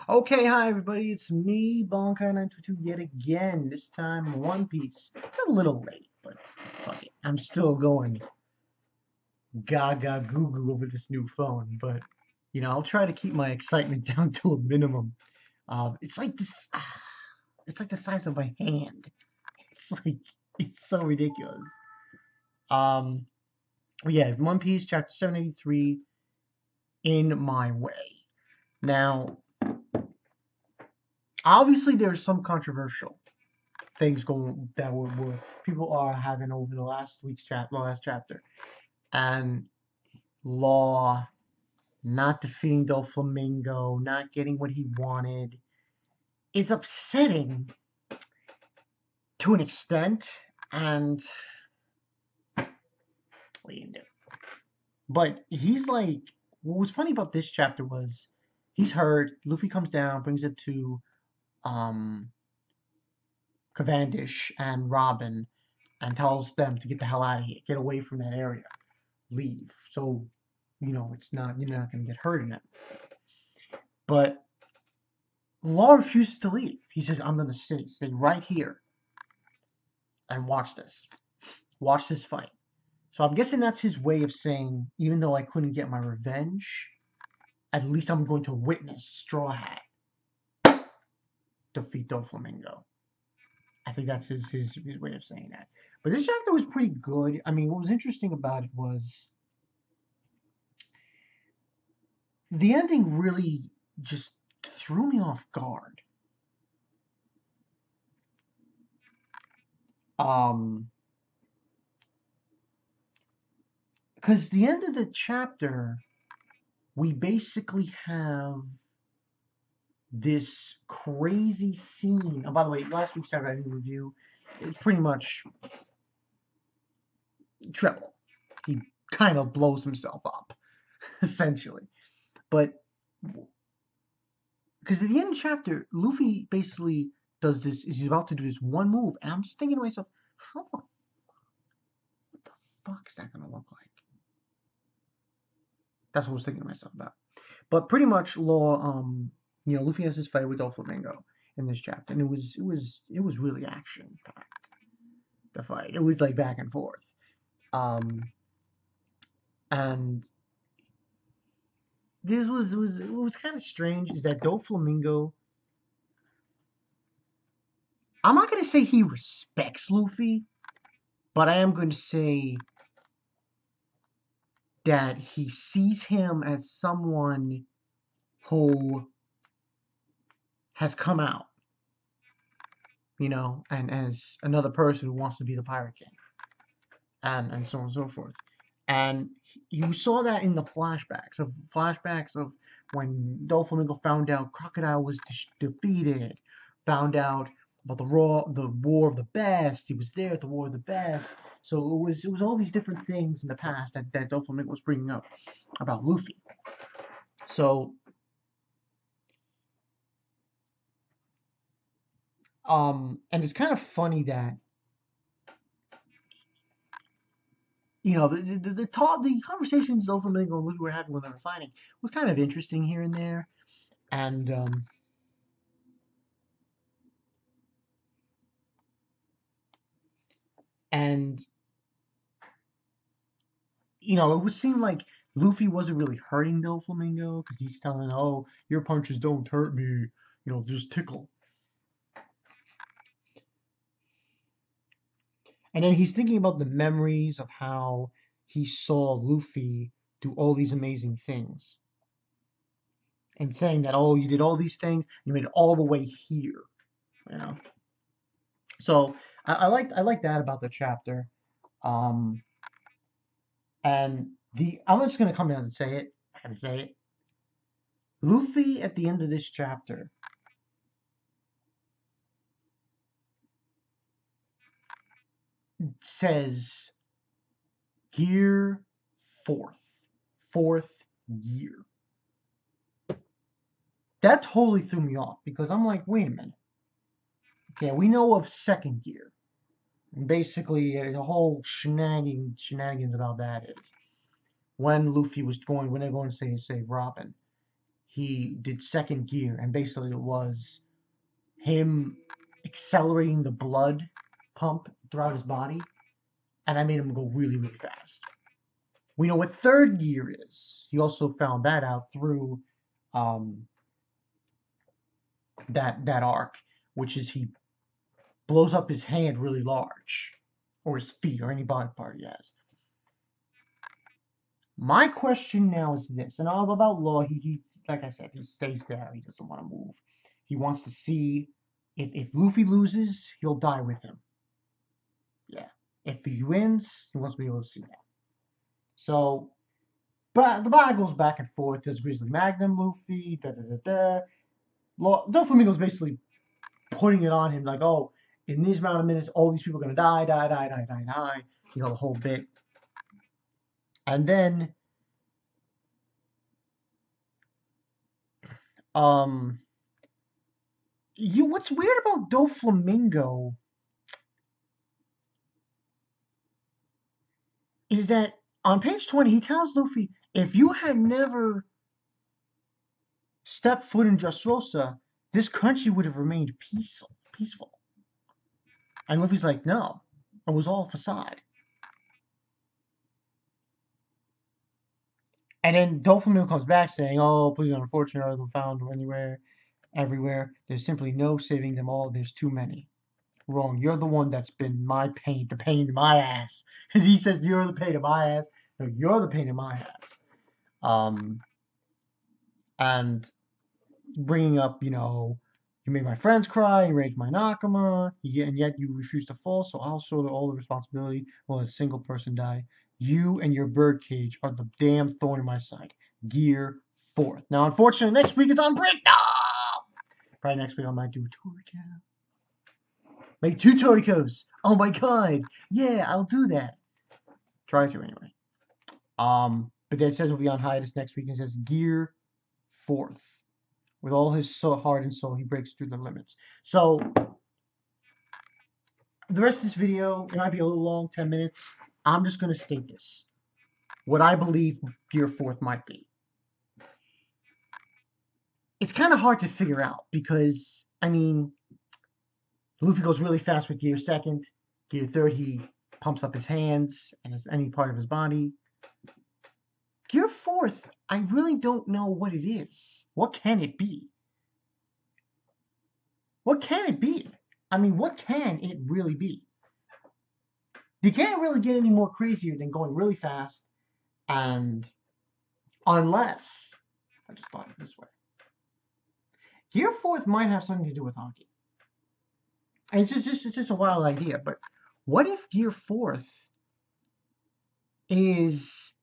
Okay, hi everybody, it's me, Bonkai922 yet again, this time One Piece. It's a little late, but fuck it. I'm still going gaga goo goo over this new phone, but I'll try to keep my excitement down to a minimum. It's like this, it's like the size of my hand. It's like, it's so ridiculous. Um, yeah, One Piece, chapter 783, In My Way. Now, obviously there's some controversial things going that were people are having over the last chapter, and Law not defeating Doflamingo, not getting what he wanted. It's upsetting to an extent, and what do you do? But he's like, what was funny about this chapter was he's hurt. Luffy comes down, brings it to um Cavendish and Robin, and tells them to get the hell out of here, get away from that area, leave. So, it's not you're not going to get hurt in it. But Law refuses to leave. He says, "I'm going to stay right here and watch this fight." So I'm guessing that's his way of saying, even though I couldn't get my revenge, at least I'm going to witness Straw Hat defeat Doflamingo. I think that's his way of saying that. But this chapter was pretty good. I mean, what was interesting about it was the ending really just threw me off guard. Um, because the end of the chapter, we basically have this crazy scene. And by the way, last week's chapter I didn't review. It's pretty much treble. He kind of blows himself up, essentially. But because at the end of the chapter, Luffy basically does this. He's about to do this one move, and I'm just thinking to myself, what the fuck is that gonna look like? That's what I was thinking to myself about. But pretty much, Luffy has his fight with Doflamingo in this chapter, and it was really action packed. The fight, it was like back and forth, um, and this was it was kind of strange. Is that Doflamingo? I'm not gonna say he respects Luffy, but I am going to say that he sees him as someone who has come out, and as another person who wants to be the Pirate King, and so on and so forth. And you saw that in the flashbacks of when Doflamingo found out Crocodile was defeated, found out about the War of the Best. He was there at the War of the Best. So it was all these different things in the past that Doflamingo was bringing up about Luffy. So and it's kind of funny that the conversations Doflamingo and Luffy were having when they were fighting was kind of interesting here and there, and and it would seem like Luffy wasn't really hurting Doflamingo because he's telling, "Oh, your punches don't hurt me, just tickle." And then he's thinking about the memories of how he saw Luffy do all these amazing things, and saying that, "Oh, you did all these things, you made it all the way here," you know. So I like that about the chapter. Um, and I'm just gonna come down and say it. I gotta say it. Luffy at the end of this chapter says gear fourth gear. That totally threw me off because I'm like, wait a minute. Okay, we know of second gear. And basically, the whole shenanigans about that is when they're going to save Robin, he did second gear, and basically it was him accelerating the blood pump throughout his body, and I made him go really, really fast. We know what third gear is. He also found that out through um, that arc, which is he blows up his hand really large, or his feet, or any body part he has. My question now is this, and all about Law, he like I said, he stays there. He doesn't want to move. He wants to see if Luffy loses, he'll die with him. Yeah. If he wins, he wants to be able to see that. So, but the battle goes back and forth. There's Grizzly Magnum, Luffy, Doflamingo's basically putting it on him, like, oh, in this amount of minutes, all these people are gonna die. You know, the whole bit. And then, what's weird about Doflamingo is that on page 20, he tells Luffy, if you had never stepped foot in Dressrosa, this country would have remained peaceful. And Luffy's like, no, it was all facade. And then Doflamingo comes back saying, oh, please, unfortunate are found anywhere, everywhere. There's simply no saving them all. There's too many. Wrong. You're the one that's been my pain, the pain in my ass. Because he says, you're the pain in my ass. No, you're the pain in my ass. And bringing up, you know, you made my friends cry, you raised my Nakama, and yet you refuse to fall, so I'll shoulder all the responsibility while a single person die. You and your birdcage are the damn thorn in my side. Gear 4th. Now, unfortunately, next week it's on break. No! Probably next week I might do a Toriko. Make 2 Torikos. Oh my god. Yeah, I'll do that. Try to anyway. But then it says we'll be on hiatus next week, and it says Gear 4th. With all his heart and soul, he breaks through the limits. So, the rest of this video, it might be a little long, 10 minutes. I'm just going to state this. What I believe Gear 4th might be. It's kind of hard to figure out because, I mean, Luffy goes really fast with Gear 2nd. Gear 3rd, he pumps up his hands and any part of his body. Gear 4th, I really don't know what it is. What can it be? What can it be? I mean, what can it really be? You can't really get any more crazier than going really fast, and unless, I just thought it this way. Gear 4th might have something to do with hockey. And it's just a wild idea, but what if Gear 4th is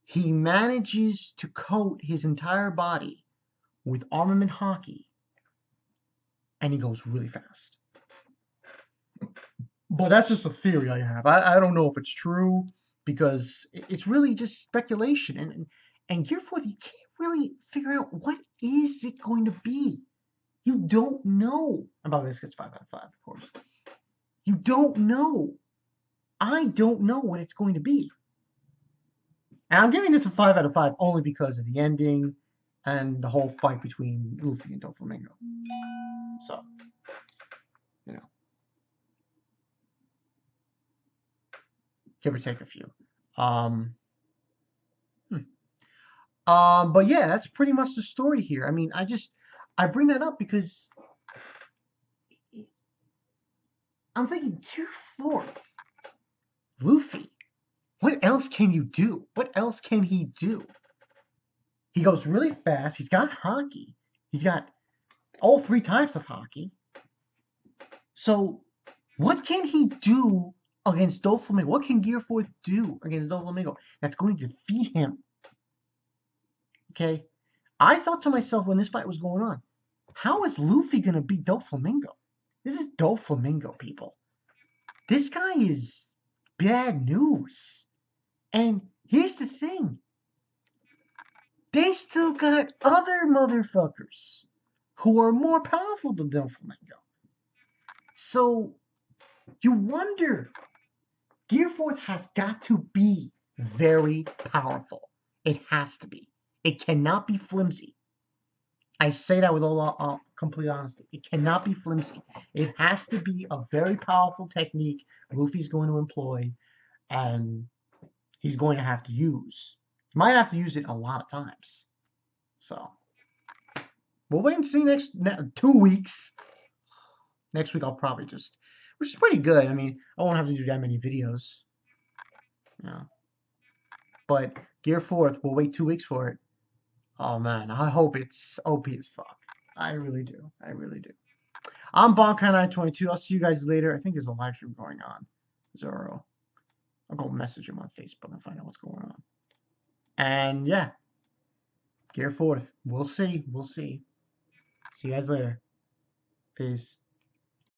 he manages to coat his entire body with armament hockey, and he goes really fast. But that's just a theory I have. I don't know if it's true, because it's really just speculation. And Gear 4th, you can't really figure out what is it going to be. You don't know. About this gets 5 out of 5, of course. You don't know. I don't know what it's going to be. And I'm giving this a 5 out of 5 only because of the ending and the whole fight between Luffy and Doflamingo. So, you know. Give or take a few. But yeah, that's pretty much the story here. I mean, I bring that up because I'm thinking Gear 4th, Luffy. What else can you do? What else can he do? He goes really fast. He's got hockey. He's got all 3 types of hockey. So, what can he do against Doflamingo? What can Gear 4th do against Doflamingo that's going to defeat him? Okay? I thought to myself when this fight was going on, how is Luffy going to beat Doflamingo? This is Doflamingo, people. This guy is bad news. And here's the thing. They still got other motherfuckers who are more powerful than Doflamingo. So, you wonder, Gear 4th has got to be very powerful. It has to be. It cannot be flimsy. I say that with all complete honesty. It cannot be flimsy. It has to be a very powerful technique Luffy's going to employ, and he's going to have to use. He might have to use it a lot of times. So we'll wait and see next 2 weeks. Next week I'll probably just, which is pretty good. I mean, I won't have to do that many videos. You know. But Gear 4th, we'll wait 2 weeks for it. Oh man, I hope it's OP as fuck. I really do. I really do. I'm Bonkai922. I'll see you guys later. I think there's a live stream going on. Zoro. I'll go message him on Facebook and find out what's going on. And yeah, Gear 4th. We'll see. We'll see. See you guys later. Peace.